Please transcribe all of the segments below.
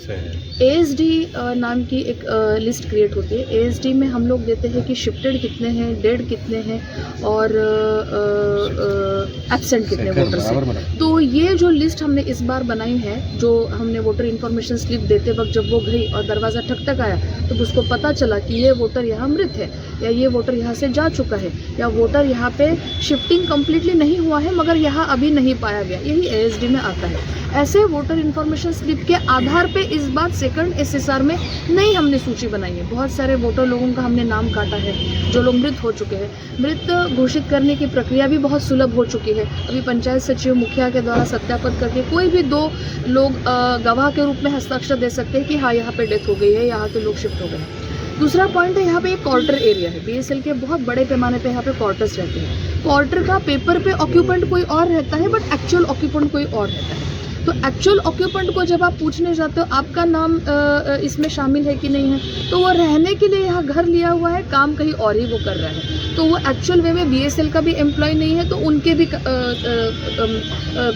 कैसे है? ASD नाम की एक लिस्ट क्रिएट होती है। ASD में हम लोग देते हैं कि शिफ्टेड कितने हैं, डेड कितने हैं और एब्सेंट कितने वोटर्स हैं। तो ये जो लिस्ट हमने इस बार बनाई है, जो हमने वोटर इन्फॉर्मेशन स्लिप देते वक्त जब वो गई और दरवाज़ा ठक आया तो उसको पता चला कि ये वोटर यहाँ मृत है या ये वोटर यहाँ से जा चुका है या वोटर यहाँ पे शिफ्टिंग कम्प्लीटली नहीं हुआ है मगर यहाँ अभी नहीं पाया गया, यही ASD में आता है। ऐसे वोटर इन्फॉर्मेशन स्लिप के आधार पे इस बार सेकंड SSR में नई हमने सूची बनाई है। बहुत सारे वोटर लोगों का हमने नाम काटा है जो लोग मृत हो चुके हैं। मृत घोषित करने की प्रक्रिया भी बहुत सुलभ हो चुकी है। अभी पंचायत सचिव मुखिया के द्वारा सत्यापन करके कोई भी 2 लोग गवाह के रूप में हस्ताक्षर दे सकते हैं कि हाँ यहाँ पे डेथ हो गई है, यहाँ के लोग शिफ्ट हो गए हैं। दूसरा पॉइंट है, यहाँ पे एक क्वार्टर एरिया है। BSL के बहुत बड़े पैमाने पे यहाँ पे क्वार्टर्स रहते हैं। क्वार्टर का पेपर पे ऑक्यूपेंट कोई और रहता है बट एक्चुअल ऑक्यूपेंट कोई और रहता है। तो एक्चुअल ऑक्यूपेंट को जब आप पूछने जाते हो आपका नाम इसमें शामिल है कि नहीं है, तो वो रहने के लिए यहाँ घर लिया हुआ है, काम कहीं और ही वो कर रहा है, तो वो एक्चुअल वे में BSL का भी एम्प्लॉय नहीं है, तो उनके भी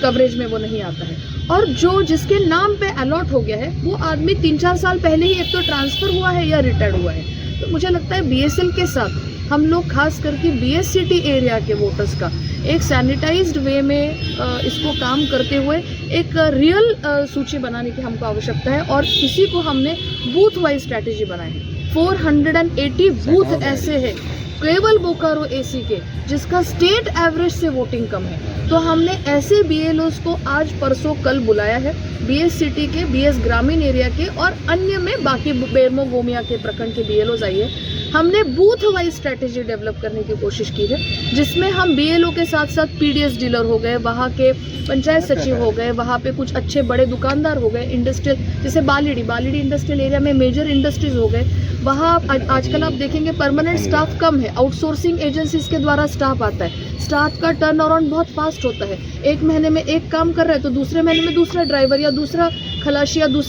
कवरेज में वो नहीं आता है। और जो जिसके नाम पे अलॉट हो गया है वो आदमी 3-4 साल पहले ही एक तो ट्रांसफ़र हुआ है या रिटायर्ड हुआ है। तो मुझे लगता है BSL के साथ हम लोग खास करके BSCT एरिया के वोटर्स का एक सैनिटाइज्ड वे में इसको काम करते हुए एक रियल सूची बनाने की हमको आवश्यकता है। और इसी को हमने बूथ वाइज स्ट्रैटेजी बनाई है। 480 बूथ ऐसे हैं केवल बोकारो AC के जिसका स्टेट एवरेज से वोटिंग कम है, तो हमने ऐसे BLOs को आज परसों कल बुलाया है। BSCT के, BS ग्रामीण एरिया के और अन्य में बाकी बेरमो गोमिया के प्रखंड के BLOs आई है। हमने बूथ वाइज स्ट्रैटेजी डेवलप करने की कोशिश की है जिसमें हम BLO के साथ साथ PDS डीलर हो गए, वहाँ के पंचायत सचिव हो गए, वहाँ पे कुछ अच्छे बड़े दुकानदार हो गए, इंडस्ट्रियल जैसे बालीडी इंडस्ट्रियल एरिया में मेजर इंडस्ट्रीज हो गए। वहाँ आजकल आप देखेंगे परमानेंट स्टाफ कम है, आउटसोर्सिंग एजेंसीज के द्वारा स्टाफ आता है। स्टाफ का टर्न अराउंड बहुत फास्ट होता है। 1 महीने में एक काम कर रहा है तो दूसरे महीने में दूसरा ड्राइवर या दूसरा खलासी या दूसरा